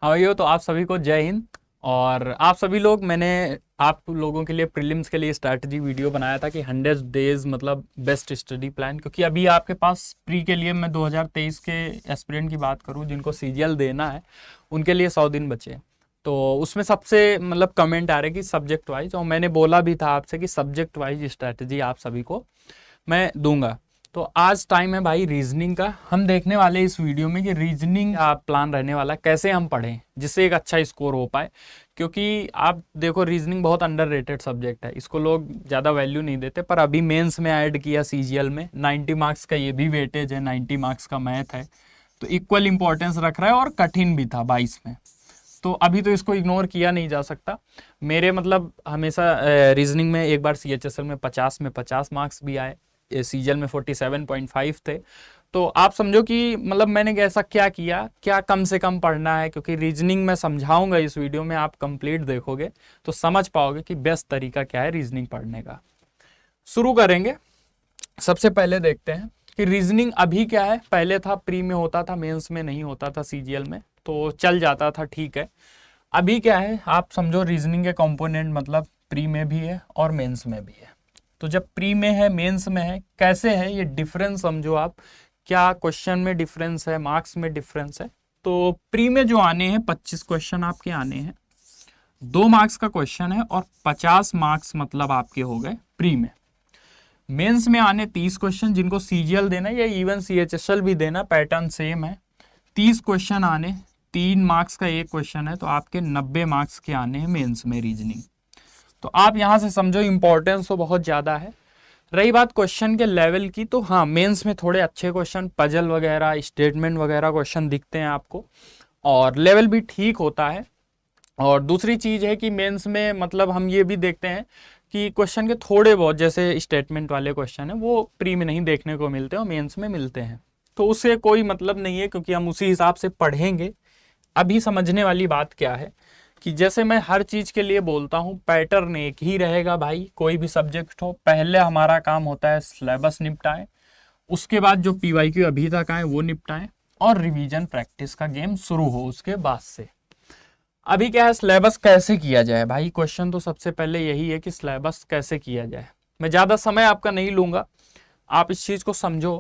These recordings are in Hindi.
हाँ भैया, तो आप सभी को जय हिंद। और आप सभी लोग, मैंने आप लोगों के लिए प्रीलिम्स के लिए स्ट्रैटेजी वीडियो बनाया था कि 100 डेज मतलब बेस्ट स्टडी प्लान, क्योंकि अभी आपके पास प्री के लिए मैं 2023 के एस्पिरेंट की बात करूं जिनको सीजीएल देना है, उनके लिए 100 दिन बचे। तो उसमें सबसे मतलब कमेंट आ रहे कि सब्जेक्ट वाइज, और मैंने बोला भी था आपसे कि सब्जेक्ट वाइज स्ट्रैटेजी आप सभी को मैं दूंगा। तो आज टाइम है भाई रीजनिंग का। हम देखने वाले इस वीडियो में कि रीजनिंग का प्लान रहने वाला है, कैसे हम पढ़ें जिससे एक अच्छा स्कोर हो पाए। क्योंकि आप देखो, रीजनिंग बहुत अंडररेटेड सब्जेक्ट है, इसको लोग ज़्यादा वैल्यू नहीं देते, पर अभी मेंस में ऐड किया सीजीएल में 90 मार्क्स का ये भी वेटेज है, 90 मार्क्स का मैथ है, तो इक्वल इंपॉर्टेंस रख रहा है और कठिन भी था 22 में। तो अभी तो इसको इग्नोर किया नहीं जा सकता। मेरे मतलब हमेशा रीजनिंग में एक बार सीएचएसएल में 50 में 50 मार्क्स भी आए, सीजीएल में 47.5 थे। तो आप समझो कि मतलब मैंने ऐसा क्या किया, क्या कम से कम पढ़ना है, क्योंकि रीजनिंग में समझाऊंगा इस वीडियो में, आप कंप्लीट देखोगे तो समझ पाओगे कि बेस्ट तरीका क्या है रीजनिंग पढ़ने का। शुरू करेंगे। सबसे पहले देखते हैं कि रीजनिंग अभी क्या है। पहले था प्री में होता था, मेंस में नहीं होता था, सीजीएल में तो चल जाता था, ठीक है। अभी क्या है, आप समझो रीजनिंग के कंपोनेंट मतलब प्री में भी है और मेंस में भी है। तो जब प्री में है मेंस में है, कैसे है ये डिफरेंस समझो आप, क्या क्वेश्चन में डिफरेंस है, मार्क्स में डिफरेंस है। तो प्री में जो आने हैं 25 क्वेश्चन आपके आने हैं, 2 मार्क्स का क्वेश्चन है और 50 मार्क्स मतलब आपके हो गए प्री में। मेंस में आने 30 क्वेश्चन, जिनको सीजीएल देना या इवन सीएचएसएल भी देना, पैटर्न सेम है। 30 क्वेश्चन आने, 3 मार्क्स का एक क्वेश्चन है, तो आपके 90 मार्क्स के आने हैं मेंस में रीजनिंग। तो आप यहां से समझो इंपॉर्टेंस तो बहुत ज़्यादा है। रही बात क्वेश्चन के लेवल की, तो हाँ मेंस में थोड़े अच्छे क्वेश्चन, पजल वगैरह स्टेटमेंट वगैरह क्वेश्चन दिखते हैं आपको, और लेवल भी ठीक होता है। और दूसरी चीज़ है कि मेंस में मतलब हम ये भी देखते हैं कि क्वेश्चन के थोड़े बहुत जैसे स्टेटमेंट वाले क्वेश्चन है वो प्री में नहीं देखने को मिलते और मेंस में मिलते हैं। तो उससे कोई मतलब नहीं है, क्योंकि हम उसी हिसाब से पढ़ेंगे। अभी समझने वाली बात क्या है कि जैसे मैं हर चीज के लिए बोलता हूँ, पैटर्न एक ही रहेगा भाई, कोई भी सब्जेक्ट हो। पहले हमारा काम होता है सिलेबस निपटाएं, उसके बाद जो पीवाईक्यू अभी तक आए वो निपटाएं, और रिवीजन प्रैक्टिस का गेम शुरू हो उसके बाद से। अभी क्या है, सिलेबस कैसे किया जाए भाई, क्वेश्चन तो सबसे पहले यही है कि सिलेबस कैसे किया जाए। मैं ज़्यादा समय आपका नहीं लूँगा, आप इस चीज़ को समझो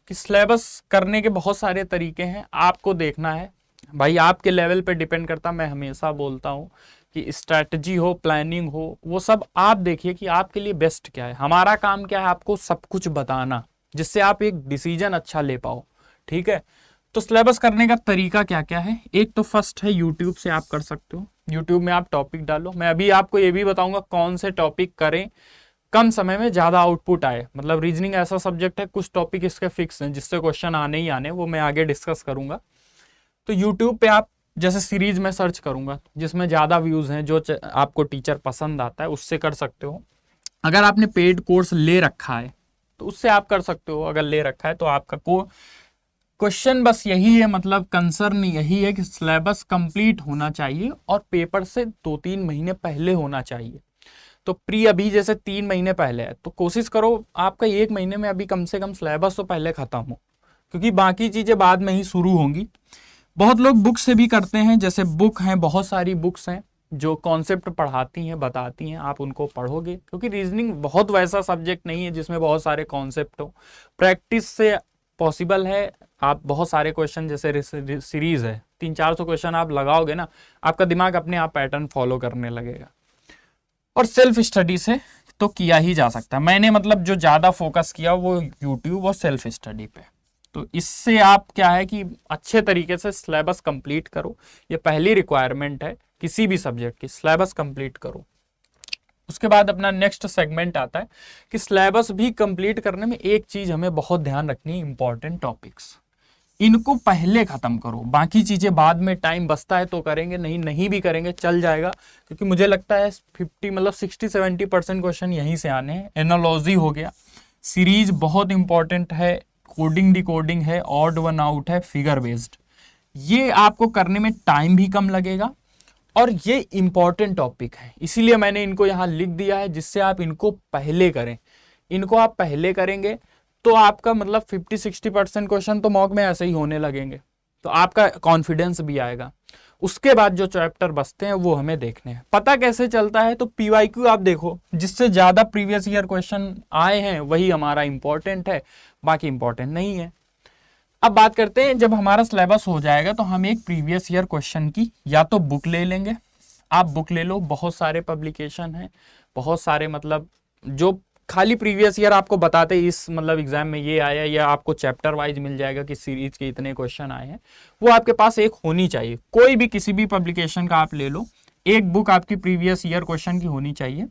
कि सिलेबस करने के बहुत सारे तरीके हैं, आपको देखना है भाई, आपके लेवल पे डिपेंड करता। मैं हमेशा बोलता हूँ कि स्ट्रैटेजी हो, प्लानिंग हो, वो सब आप देखिए कि आपके लिए बेस्ट क्या है। हमारा काम क्या है, आपको सब कुछ बताना, जिससे आप एक डिसीजन अच्छा ले पाओ, ठीक है। तो सिलेबस करने का तरीका क्या क्या है, एक तो फर्स्ट है यूट्यूब से आप कर सकते हो। यूट्यूब में आप टॉपिक डालो, मैं अभी आपको ये भी बताऊंगा कौन से टॉपिक करें कम समय में ज़्यादा आउटपुट आए। मतलब रीजनिंग ऐसा सब्जेक्ट है, कुछ टॉपिक इसके फिक्स हैं जिससे क्वेश्चन आने ही आने, वो मैं आगे डिस्कस करूंगा। तो यूट्यूब पे आप जैसे सीरीज में सर्च करूंगा जिसमें ज़्यादा व्यूज़ हैं, जो आपको टीचर पसंद आता है उससे कर सकते हो। अगर आपने पेड कोर्स ले रखा है तो उससे आप कर सकते हो, अगर ले रखा है तो आपका को क्वेश्चन बस यही है, मतलब कंसर्न यही है कि सिलेबस कंप्लीट होना चाहिए और पेपर से 2-3 महीने पहले होना चाहिए। तो प्री अभी जैसे 3 महीने पहले है, तो कोशिश करो आपका 1 महीने में अभी कम से कम सिलेबस तो पहले खत्म हो, क्योंकि बाकी चीजें बाद में ही शुरू होंगी। बहुत लोग बुक से भी करते हैं, जैसे बुक हैं, बहुत सारी बुक्स हैं जो कॉन्सेप्ट पढ़ाती हैं, बताती हैं, आप उनको पढ़ोगे, क्योंकि रीजनिंग बहुत वैसा सब्जेक्ट नहीं है जिसमें बहुत सारे कॉन्सेप्ट हो। प्रैक्टिस से पॉसिबल है। आप बहुत सारे क्वेश्चन, जैसे सीरीज है 300-400 क्वेश्चन आप लगाओगे ना, आपका दिमाग अपने आप पैटर्न फॉलो करने लगेगा। और सेल्फ स्टडी से तो किया ही जा सकता है। मैंने मतलब जो ज़्यादा फोकस किया वो यूट्यूब और सेल्फ स्टडी पे। तो इससे आप क्या है कि अच्छे तरीके से सिलेबस कंप्लीट करो, ये पहली रिक्वायरमेंट है किसी भी सब्जेक्ट की, सिलेबस कंप्लीट करो। उसके बाद अपना नेक्स्ट सेगमेंट आता है कि सिलेबस भी कंप्लीट करने में एक चीज हमें बहुत ध्यान रखनी है, इंपॉर्टेंट टॉपिक्स, इनको पहले खत्म करो। बाकी चीजें बाद में टाइम बचता है तो करेंगे, नहीं नहीं भी करेंगे चल जाएगा, क्योंकि मुझे लगता है 50 मतलब 60-70% क्वेश्चन यहीं से आने हैं। एनालॉजी हो गया, सीरीज बहुत इंपॉर्टेंट है, कोडिंग डिकोडिंग है, ऑड वन आउट है, फिगर बेस्ड, ये आपको करने में टाइम भी कम लगेगा और ये इंपॉर्टेंट टॉपिक है, इसीलिए मैंने इनको यहाँ लिख दिया है, जिससे आप इनको पहले करें। इनको आप पहले करेंगे तो आपका मतलब 50-60% क्वेश्चन तो मॉक में ऐसे ही होने लगेंगे, तो आपका कॉन्फिडेंस भी आएगा। उसके बाद जो चैप्टर बचते हैं वो हमें देखने हैं। पता कैसे चलता है? तो पीवाईक्यू आप देखो, जिससे ज्यादा प्रीवियस ईयर क्वेश्चन आए हैं वही हमारा इंपॉर्टेंट है, बाकी इंपॉर्टेंट नहीं है। अब बात करते हैं, जब हमारा सिलेबस हो जाएगा तो हम एक प्रीवियस ईयर क्वेश्चन की या तो बुक ले लेंगे। आप बुक ले लो, बहुत सारे पब्लिकेशन हैं, बहुत सारे मतलब जो खाली प्रीवियस ईयर आपको बताते इस मतलब एग्जाम में ये आया, या आपको चैप्टर वाइज मिल जाएगा कि सीरीज के इतने क्वेश्चन आए हैं, वो आपके पास एक होनी चाहिए। कोई भी किसी भी पब्लिकेशन का आप ले लो, एक बुक आपकी प्रीवियस ईयर क्वेश्चन की होनी चाहिए।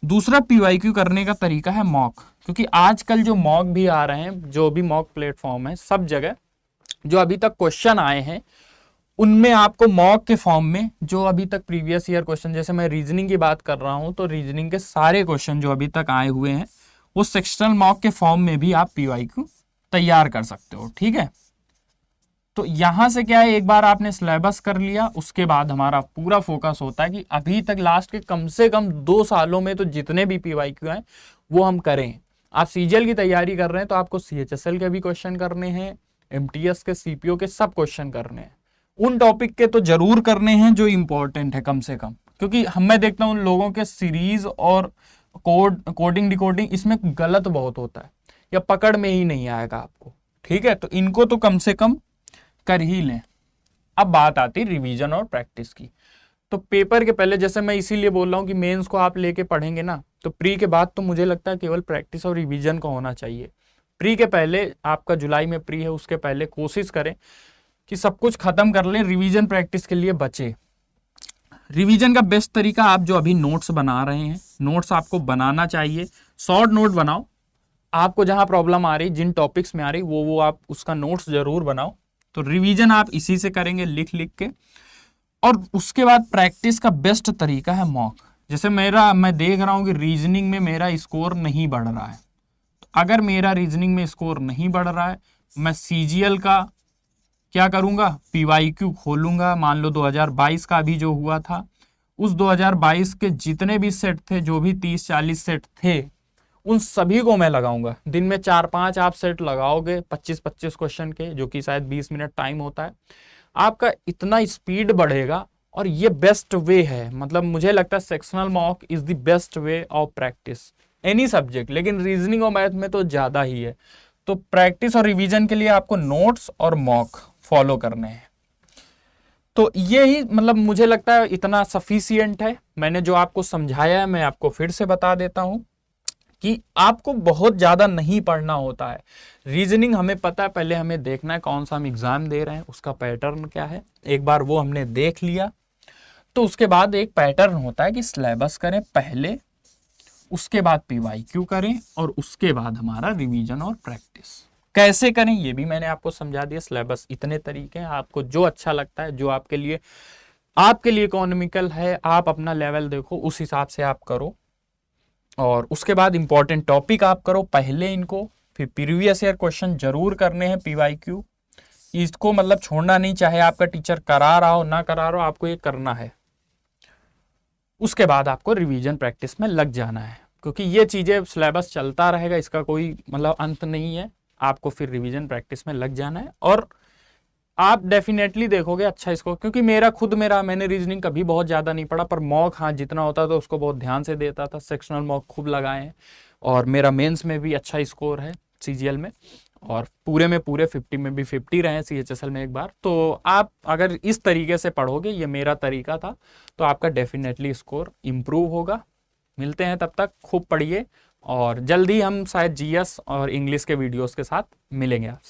दूसरा पीवाईक्यू करने का तरीका है मॉक, क्योंकि आजकल जो मॉक भी आ रहे हैं, जो भी मॉक प्लेटफॉर्म है, सब जगह जो अभी तक क्वेश्चन आए हैं उनमें आपको मॉक के फॉर्म में जो अभी तक प्रीवियस ईयर क्वेश्चन, जैसे मैं रीजनिंग की बात कर रहा हूं तो रीजनिंग के सारे क्वेश्चन जो अभी तक आए हुए हैं वो सेक्शनल मॉक के फॉर्म में भी आप पीवाईक्यू तैयार कर सकते हो। ठीक है, तो यहां से क्या है, एक बार आपने सिलेबस कर लिया, उसके बाद हमारा पूरा फोकस होता है कि अभी तक लास्ट के कम से कम 2 सालों में तो जितने भी पीवाईक्यू हैं वो हम करें। आप सीजीएल की तैयारी कर रहे हैं तो आपको सीएचएसएल के भी क्वेश्चन करने हैं, एमटीएस के, सीपीओ के सब क्वेश्चन करने हैं। उन टॉपिक के तो जरूर करने हैं जो इंपॉर्टेंट है कम से कम, क्योंकि मैं देखता हूं उन लोगों के सीरीज और कोडिंग डिकोडिंग इसमें गलत बहुत होता है या पकड़ में ही नहीं आएगा आपको। ठीक है, तो इनको तो कम से कम कर ही लें। अब बात आती है रिवीजन और प्रैक्टिस की। तो पेपर के पहले, जैसे मैं इसीलिए बोल रहा हूं कि मेंस को आप लेके पढ़ेंगे ना, तो प्री के बाद तो मुझे लगता है केवल प्रैक्टिस और रिवीजन का होना चाहिए। प्री के पहले, आपका जुलाई में प्री है, उसके पहले कोशिश करें कि सब कुछ खत्म कर लें, रिवीजन प्रैक्टिस के लिए बचे। रिवीजन का बेस्ट तरीका, आप जो अभी नोट्स बना रहे हैं, नोट्स आपको बनाना चाहिए, शॉर्ट नोट बनाओ। आपको जहां प्रॉब्लम आ रही, जिन टॉपिक्स में आ रही, वो आप उसका नोट्स जरूर बनाओ। तो रिवीजन आप इसी से करेंगे, लिख लिख के। और उसके बाद प्रैक्टिस का बेस्ट तरीका है मॉक। जैसे मैं देख रहा हूं कि रीजनिंग में मेरा स्कोर नहीं बढ़ रहा है, तो अगर मेरा रीजनिंग में स्कोर नहीं बढ़ रहा है, मैं सीजीएल का क्या करूंगा, पीवाईक्यू खोलूंगा। मान लो 2022 का भी जो हुआ था, उस 2022 के जितने भी सेट थे, जो भी 30-40 सेट थे, उन सभी को मैं लगाऊंगा। दिन में 4-5 आप सेट लगाओगे 25-25 क्वेश्चन के, जो कि शायद 20 मिनट टाइम होता है। आपका इतना स्पीड बढ़ेगा, और ये बेस्ट वे है। मतलब मुझे लगता है sectional mock is the best way of practice any subject, लेकिन रीजनिंग और मैथ में तो ज्यादा ही है। तो प्रैक्टिस और रिवीजन के लिए आपको नोट्स और मॉक फॉलो करने हैं। तो ये ही मतलब मुझे लगता है इतना सफिशिएंट है। मैंने जो आपको समझाया है मैं आपको फिर से बता देता हूं कि आपको बहुत ज्यादा नहीं पढ़ना होता है। रीजनिंग हमें पता है, पहले हमें देखना है कौन सा हम एग्जाम दे रहे हैं, उसका पैटर्न क्या है। एक बार वो हमने देख लिया तो उसके बाद एक पैटर्न होता है कि सिलेबस करें पहले, उसके बाद पीवाईक्यू करें, और उसके बाद हमारा रिवीजन और प्रैक्टिस। कैसे करें ये भी मैंने आपको समझा दिया। सिलेबस इतने तरीके हैं, आपको जो अच्छा लगता है, जो आपके लिए इकोनॉमिकल है, आप अपना लेवल देखो, उस हिसाब से आप करो। और उसके बाद इंपॉर्टेंट टॉपिक आप करो पहले इनको, फिर प्रीवियस ईयर क्वेश्चन जरूर करने हैं पीवाईक्यू। इसको मतलब छोड़ना नहीं, चाहे आपका टीचर करा रहा हो ना करा रहा हो, आपको ये करना है। उसके बाद आपको रिवीजन प्रैक्टिस में लग जाना है, क्योंकि ये चीजें सिलेबस चलता रहेगा, इसका कोई मतलब अंत नहीं है। आपको फिर रिवीजन प्रैक्टिस में लग जाना है, और आप डेफिनेटली देखोगे अच्छा स्कोर। क्योंकि मैंने रीजनिंग कभी बहुत ज्यादा नहीं पढ़ा, पर मॉक हाँ जितना होता था उसको बहुत ध्यान से देता था। सेक्शनल मॉक खूब लगाए हैं, और मेरा मेंस में भी अच्छा स्कोर है सीजीएल में, और पूरे में पूरे 50 में भी 50 रहे सीएचएसएल में एक बार। तो आप अगर इस तरीके से पढ़ोगे, ये मेरा तरीका था, तो आपका डेफिनेटली स्कोर इम्प्रूव होगा। मिलते हैं, तब तक खूब पढ़िए, और जल्दी हम शायद जीएस और इंग्लिश के वीडियोस के साथ मिलेंगे आपसे।